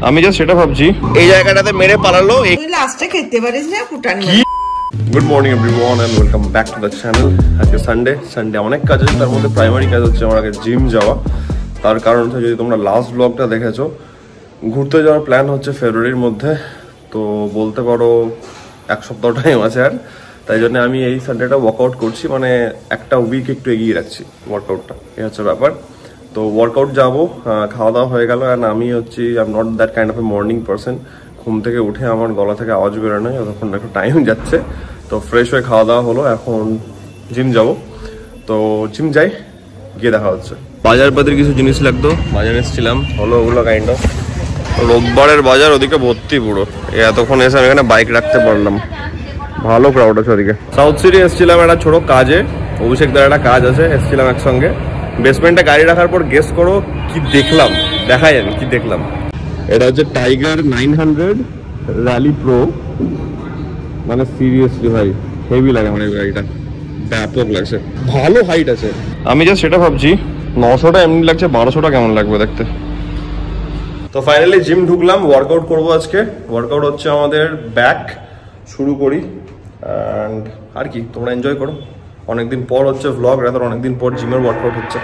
আমি জাস্ট সেটা ভাবছি এই জায়গাটাতে মেরে পালালো। তুই লাস্টে খেতে পারিস না ফুটানি। Good morning everyone and welcome back to the channel. আজকে সানডে অনেক কাজ আছে, তার মধ্যে প্রাইমারি কাজ হচ্ছে আমার আগে জিম যাওয়া। তার কারণ হচ্ছে যদি তোমরা লাস্ট ব্লগটা দেখেছো, ঘুরতে যাওয়ার প্ল্যান হচ্ছে ফেব্রুয়ারির মধ্যে। তো বলতে পারো এক সপ্তাহ টাইম আছে আর, তাই জন্য আমি এই সানডেটা ওয়ার্কআউট করছি, মানে একটা উইক একটু এগিয়ে রাখছি ওয়ার্কআউটটা, এই হচ্ছে ব্যাপার। তো ওয়ার্কআউট যাবো, খাওয়া দাওয়া হয়ে গেল। অ্যান্ড আমি হচ্ছি I am not that kind of A morning person. ঘুম থেকে উঠে আমার গলা থেকে আওয়াজ বেরোনো যতক্ষণ একটু টাইম যাচ্ছে। তো ফ্রেশ হয়ে খাওয়া দাওয়া হলো, এখন জিম যাব। তো জিম যাই, গিয়ে দেখা হচ্ছে। বাজার পাতির কিছু জিনিস লাগতো, বাজারে এসেছিলাম, হলো ওগুলো কাইন্ড অফ। রোববারের বাজার ওদিকে ভর্তি পুরো, এতক্ষণ এসে আমি এখানে বাইক রাখতে পারলাম, ভালো ক্রাউড আছে ওদিকে। সাউথ সিটি এসেছিলাম একটা ছোট কাজে, অভিষেক দ্বারা একটা কাজ আছে, এসেছিলাম একসঙ্গে। বেসমেন্টে গাড়ি রাখার পর গেস করো কি দেখলাম, দেখাই আমি কি দেখলাম। এটা হচ্ছে টাইগার 900 র্যালি প্রো। মানে সিরিয়াসলি ভাই হেভি লাগে আমার এই গাড়িটা, ব্যাপক লাগছে, ভালো হাইট আছে। আমি জাস্ট সেটা ভাবছি 900টা এমনি লাগছে, 1200টা কেমন লাগবে দেখতে। তো ফাইনালি জিম ঢুকলাম, ওয়ার্কআউট করবো আজকে। ওয়ার্কআউট হচ্ছে আমাদের ব্যাক, শুরু করি। অ্যান্ড আর কি, তোমরা এনজয় করো। অনেকদিন পর হচ্ছে ভ্লগ, রাতার অনেকদিন পর জিমের ওয়ার্কআউট হচ্ছে।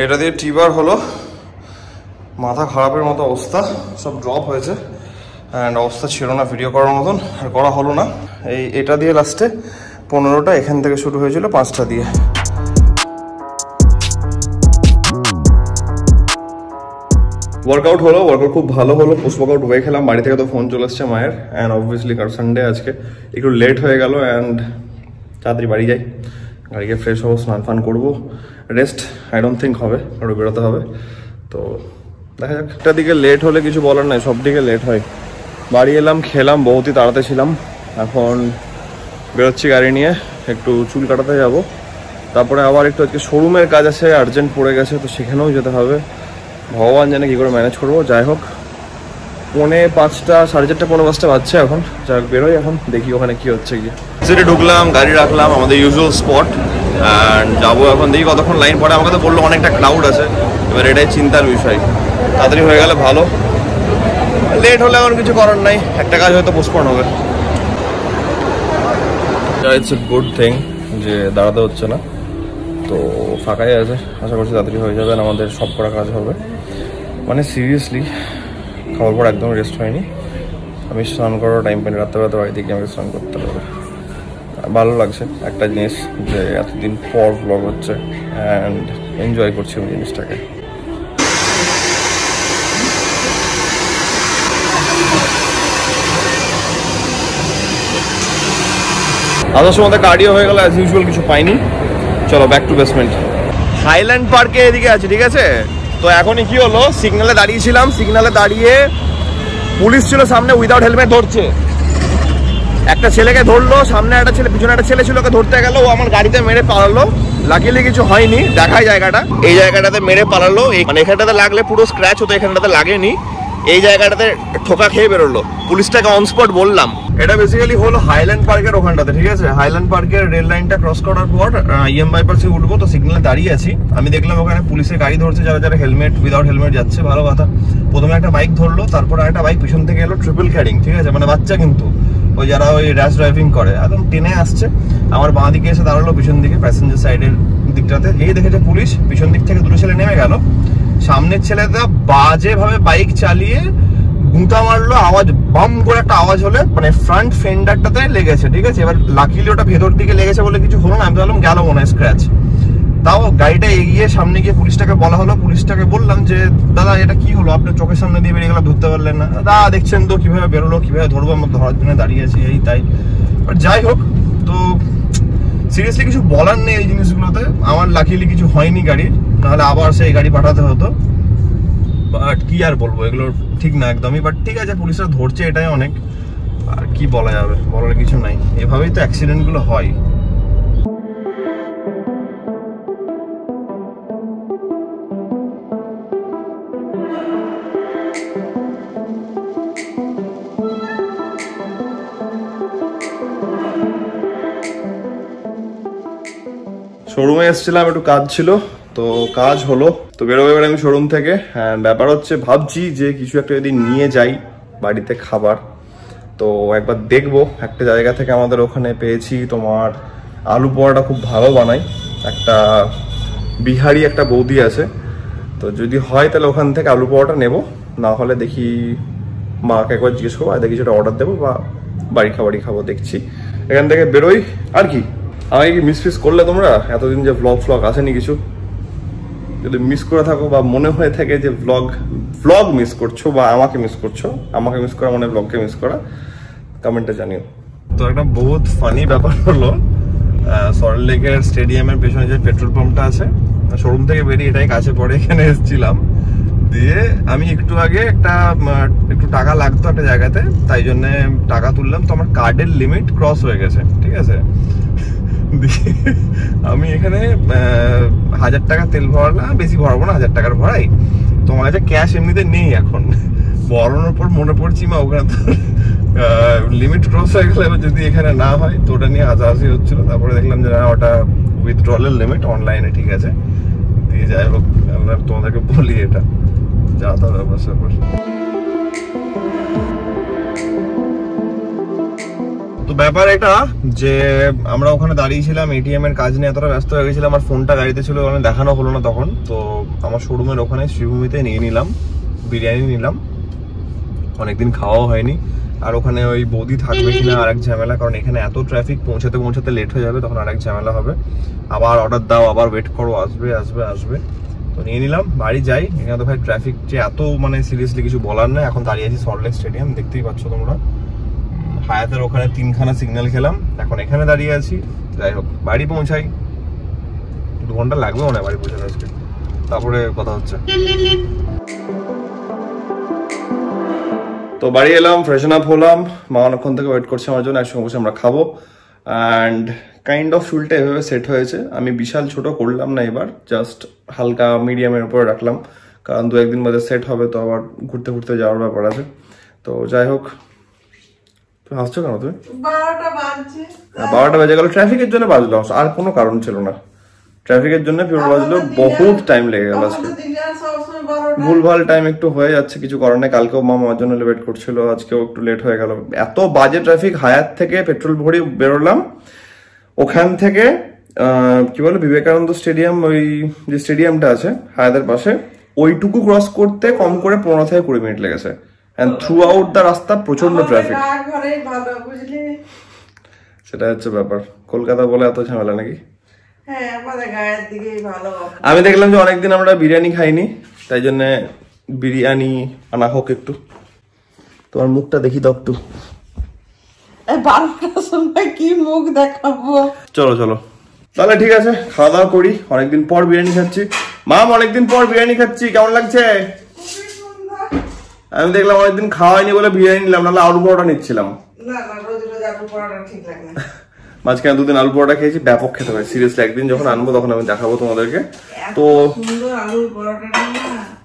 এটা দিয়ে টিবার হলো, মাথা খারাপের মতো অবস্থা, সব ড্রপ হয়েছে। অ্যান্ড অবস্থা ছিল না ভিডিও করার মতন, আর করা হলো না। এটা দিয়ে লাস্টে 15টা, এখান থেকে শুরু হয়েছিল 5টা দিয়ে। ওয়ার্কআউট হলো, ওয়ার্কআউট খুব ভালো হলো। পোস্ট ওয়ার্কআউট হয়ে খেলাম, বাড়ি থেকে তো ফোন চলে আসছে মায়ের। অ্যান্ড অবভিয়াসলি কারণ সানডে আজকে একটু লেট হয়ে গেল। অ্যান্ড তাড়াতাড়ি বাড়ি যাই, গাড়িকে ফ্রেশ হবো, স্নান ফান করবো, রেস্ট আই ডোন্ট থিঙ্ক হবে, আরও বেরোতে হবে। তো দেখা যাক, একটা দিকে লেট হলে কিছু বলার নাই, সব দিকে লেট হয়। বাড়ি এলাম, খেলাম, বহুতই তাড়াতে ছিলাম। এখন বেরোচ্ছি গাড়ি নিয়ে, একটু চুল কাটাতে যাব। তারপরে আবার একটু আজকে শোরুমের কাজ আছে, আর্জেন্ট পড়ে গেছে, তো সেখানেও যেতে হবে। ভগবান জানে কী করে ম্যানেজ করবো। যাই হোক, 4:45, 4:30, 4:45 বাজছে এখন। যাই হোক, বেরোই এখন, দেখি ওখানে কি হচ্ছে গিয়ে। সিটি ঢুকলাম, গাড়ি রাখলাম আমাদের ইউজুয়াল স্পট, অ্যান্ড যাবো এখন। দেখি কতক্ষণ লাইন পড়ে। আমাকে তো বললো অনেকটা ক্রাউড আছে, এবার এটাই চিন্তার বিষয়। তাড়াতাড়ি হয়ে গেলে ভালো, লেট হলে এখন কিছু করার নাই, একটা কাজ হয়তো পোস্টপোন হবে। ইটস এ গুড থিং যে দাঁড়াতে হচ্ছে না, তো ফাঁকাই আছে। আশা করছি তাড়াতাড়ি হয়ে যাবে, আমাদের সব করা কাজ হবে। মানে সিরিয়াসলি খাওয়ার পর একদম রেস্ট হয়নি। আমি স্নান করার টাইম পাইনি, রাত্রেবেলা বাড়ি থেকে আমাকে স্নান করতে হবে। ভালো লাগছে একটা জিনিস যে এতদিন পর ব্লগ হচ্ছে, অ্যান্ড এনজয় করছি ওই জিনিসটাকে। আসার সময় কার্ডিও হয়ে গেল, অ্যাজ ইউজুয়াল কিছু পাইনি। চলো ব্যাক টু বেসমেন্ট। হাইল্যান্ড পার্কে এদিকে আছে, ঠিক আছে। তো এখনই কি হলো, সিগন্যালে দাঁড়িয়েছিলাম, সিগন্যালে দাঁড়িয়ে পুলিশ ছিল সামনে, উইদাউট হেলমেট ধরছে। একটা ছেলেকে ধরলো, সামনে একটা ছেলে, পিছনে একটা ছেলে ছিল, ওকে ধরতে গেল, ও আমার গাড়িতে মেরে পালালো। লাকিলি কিছু হয়নি, দেখাই জায়গাটা, এই জায়গাটাতে মেরে পালালো। মানে এখানটাতে লাগলে পুরো স্ক্র্যাচ হতো, এখানটাতে লাগেনি। এই জায়গাটাতে ঠোকা খেয়ে বেরোলো। পুলিশটাকে অন স্পট বললাম। এটা বেসিক্যালি হলো হাইল্যান্ড পার্কের ওখানটাতে, ঠিক আছে। হাইল্যান্ড পার্কের রেল লাইনটা ক্রস করার পর ইএম বাইপাসে উঠবো, তো সিগন্যালে দাঁড়িয়ে আছি। আমি দেখলাম ওখানে পুলিশের গাড়ি ধরছে, যারা যারা হেলমেট উইদাউট হেলমেট যাচ্ছে। ভালো কথা, প্রথমে একটা বাইক ধরলো, তারপর একটা বাইক পিছন থেকে এলো, ট্রিপল ক্যারিং, ঠিক আছে, মানে বাচ্চা কিন্তু, ওই যারা ওই র্যাশ ড্রাইভিং করে, একদম টেনে আসছে। আমার বাঁ দিকে এসে দাঁড়ালো, পিছন দিকে প্যাসেঞ্জার সাইডের দিকটাতে। এই দেখেছে পুলিশ, পিছন দিক থেকে দুটো ছেলে নেমে গেল। সামনের ছেলেটা বাজে ভাবে বাইক চালিয়ে গুঁতা মারলো, আওয়াজ বাম করে একটা আওয়াজ হলে মানে ফ্রন্ট ফেন্ডারটাতে লেগেছে, ঠিক আছে। এবার লাকিলি ওটা ভেতর দিকে লেগেছে বলে কিছু হলো না, আমি ভাবলাম গেল মনে হয় স্ক্র্যাচ। তাও গাড়িটা এগিয়ে সামনে গিয়ে পুলিশটাকে বলা হলো, পুলিশটাকে বললাম যে দাদা এটা কি হলো, আপনার চোখের সামনে দিয়ে বেরিয়ে গেলাম, ধরতে পারলেন না? দাদা দেখছেন তো কিভাবে বেরোলো, কিভাবে ধরবো, আমরা ধরার জন্য দাঁড়িয়ে আছি, এই তাই। বাট যাই হোক, তো সিরিয়াসলি কিছু বলার নেই এই জিনিসগুলোতে। আমার লাকিলি কিছু হয়নি গাড়ির, নাহলে আবার সেই গাড়ি পাঠাতে হতো। বাট কি আর বলবো, এগুলো ঠিক না একদমই। বাট ঠিক আছে, পুলিশরা ধরছে, এটাই অনেক। আর কি বলা যাবে, বলার কিছু নাই। এভাবেই তো অ্যাক্সিডেন্ট গুলো হয়। শোরুমে এসেছিলাম, একটু কাজ ছিল, তো কাজ হলো, তো বেরোবো এবার আমি শোরুম থেকে। হ্যাঁ, ব্যাপার হচ্ছে ভাবছি যে কিছু একটা যদি নিয়ে যাই বাড়িতে খাবার, তো একবার দেখবো। একটা জায়গা থেকে আমাদের ওখানে পেয়েছি তোমার আলু পোড়াটা খুব ভালো বানায়, একটা বিহারি একটা বৌদি আছে, তো যদি হয় তাহলে ওখান থেকে আলু পোড়াটা নেবো। না হলে দেখি মাকে একবার জিজ্ঞেস করবো, আর দেখি সেটা অর্ডার দেবো বা বাড়ি খাবারই খাবো, দেখছি। এখান থেকে বেরোই আর কি। আমাকে কি মিস করলে তোমরা? এতদিন যে ভ্লগ আসেনি কিছু, যদি মিস করে থাকো বা মনে হয়ে থাকে যে ভ্লগ মিস করছো বা আমাকে মিস করছো, আমাকে মিস করা মানে ভ্লগকে মিস করা, কমেন্টে জানিও। তো একটা বহুত ফানি ব্যাপার হলো, সল্টলেকের স্টেডিয়ামের পেছনে যে পেট্রোল পাম্পটা আছে, শোরুম থেকে বেরিয়ে এটাই কাছে পড়ে, এখানে এসেছিলাম। দিয়ে আমি একটু আগে একটু টাকা লাগতো একটা জায়গাতে, তাই জন্য টাকা তুললাম, তো আমার কার্ডের লিমিট ক্রস হয়ে গেছে, ঠিক আছে। আমি এখানে 1000 টাকা তেল ভরালাম, বেশি ভরাবো না, 1000 টাকার ভরাই। তোমার কাছে ক্যাশ এমনিতে নেই এখন, বলানোর পর মনে পড়ছি মা ওখানে তো লিমিট ক্রস হয়ে গেলে যদি এখানে না হয়, তো ওটা নিয়ে হাসাহাসি হচ্ছিল। তারপরে দেখলাম যে না, ওটা উইথড্রলের লিমিট অনলাইনে, ঠিক আছে। দিয়ে যাই হোক, আমরা তোমাদেরকে বলি এটা যা তা ব্যবস্থা কর। তো ব্যাপার এটা যে আমরা ওখানে দাঁড়িয়েছিলাম, এটিএম এর কাজ নিয়ে এতটা ব্যস্ত হয়ে গেছিলাম, আমার ফোনটা গাড়িতে ছিল, ওখানে দেখানো হলো না তখন। তো আমার শোরুমের ওখানে শ্রীভূমিতে নিয়ে নিলাম, বিরিয়ানি নিলাম, অনেকদিন খাওয়াও হয়নি। আর ওখানে ওই বৌদি থাকবে কিনা আর এক ঝামেলা, কারণ এখানে এত ট্রাফিক, পৌঁছাতে লেট হয়ে যাবে, তখন আর এক ঝামেলা হবে। আবার অর্ডার দাও, আবার ওয়েট করো, আসবে। তো নিয়ে নিলাম, বাড়ি যাই। এখানে তো ভাই ট্রাফিক যে এত, মানে সিরিয়াসলি কিছু বলার নেই। এখন দাঁড়িয়ে আছি সল্টলেক স্টেডিয়াম, দেখতেই পাচ্ছ তোমরা। হায়াতের ওখানে 3খানা সিগন্যাল খেলাম, এখন এখানে দাঁড়িয়ে আছি। যাই হোক, বাড়ি পৌঁছাই, 2 ঘন্টা লাগবে মনে হয় বাড়ি পৌঁছাতে আজকে, তারপরে কথা হচ্ছে। তো বাড়ি এলাম, ফ্রেশন আপ হলাম, মা অনেকক্ষণ থেকে ওয়েট করছে আমার জন্য, একসঙ্গে বসে আমরা খাবো। অ্যান্ড কাইন্ড অফ চুলটা এভাবে সেট হয়েছে, আমি বিশাল ছোট করলাম না এবার, জাস্ট হালকা মিডিয়ামের উপরে রাখলাম, কারণ 2-1 দিন বাদে সেট হবে, তো আবার ঘুরতে যাওয়ার ব্যাপার আছে। তো যাই হোক, হাসছো কেন তুমি? 12টা বেজে গেল, ট্রাফিকের জন্য বাজলো, আর কোনো কারণ ছিল না। ট্রাফিকের জন্য পিওর বাজলো, বহুত টাইম লেগে গেল আজকে। ভুলভাল টাইম একটু হয়ে যাচ্ছে, কিছু করার নেই। কালকেও মা আমার জন্য লেট করছিল, আজকেও একটু লেট হয়ে গেল। এত বাজে ট্রাফিক, হায়াত থেকে পেট্রোল ভরে বেরোলাম, ওখান থেকে কি বলে বিবেকানন্দ স্টেডিয়াম, ওই যে স্টেডিয়ামটা আছে হায়াতের পাশে, ওইটুকু ক্রস করতে কম করে 15 থেকে 20 মিনিট লেগেছে। এন্ড থ্রু আউট দা রাস্তা প্রচন্ড ট্রাফিক। সেটা হচ্ছে ব্যাপার, কলকাতা বলে এত ঝামেলা নাকি? আমি দেখলাম যে অনেকদিন আমরা বিরিয়ানি খাইনি, তাই জন্য বিরিয়ানি আনা হোক একটু। তোমার মুখটা দেখি দাও একটু। 12টার সময় কি মুখ দেখাবো? চলো তাহলে ঠিক আছে, খাওয়া দাওয়া করি। অনেকদিন পর বিরিয়ানি খাচ্ছি, মাম অনেকদিন পর বিরিয়ানি খাচ্ছি, কেমন লাগছে? আমি দেখলাম অনেকদিন খাওয়া হয়নি বলে বিরিয়ানি নিলাম, নাহলে আলু পরোটা নিচ্ছিলাম। মাঝখানে 2 দিন আলু পরোটা খেয়েছি, ব্যাপক খেতে হয় সিরিয়াসলি। একদিন যখন আনবো তখন আমি দেখাবো তোমাদেরকে। তো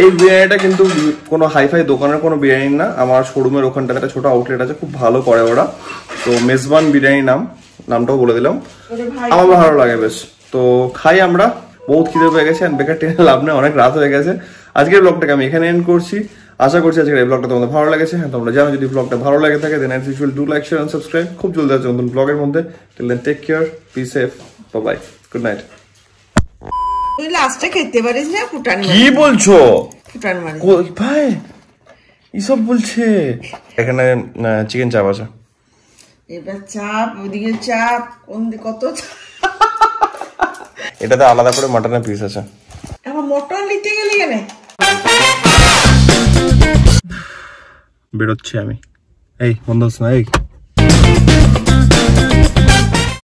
এই বিরিয়ানিটা কিন্তু কোনো হাইফাই দোকানের কোনো বিরিয়ানি না, আমার শোরুমের ওখানটাতে একটা ছোট আউটলেট আছে, খুব ভালো করে ওরা। তো মেজবান বিরিয়ানি নামটাও বলে দিলাম, আমার ভালো লাগে বেশ। তো খাই আমরা, বহুত খিদে পেয়ে গেছে, বেকার টেনে লাভ নেই, অনেক রাত হয়ে গেছে। আজকের ব্লগটাকে আমি এখানে এন্ড করছি। আশা করছি আজকের এই ব্লগটা তোমাদের ভালো লেগেছে। হ্যাঁ, তোমরা জানো যদি ব্লগটা ভালো লাগে থাকে দেন as usual do like share and subscribe। খুব জলদি আছে নতুন ব্লগের মধ্যে। till then take care, be safe, bye bye, good night। তুই লাস্টে খেতে পারিস না ফুটানি? কি বলছো? ফুটানি মানে ভাই এসব বলছে। এখানে চিকেন চাপ আছে। এবার চাপ, ওদিকে চাপ, কত চাপ। এটাতে আলাদা করে মাটনের পিস আছে। এখন মটন নিতে গেলে কেন? বেরোচ্ছি আমি। এই বন্ধ হচ্ছে না। এই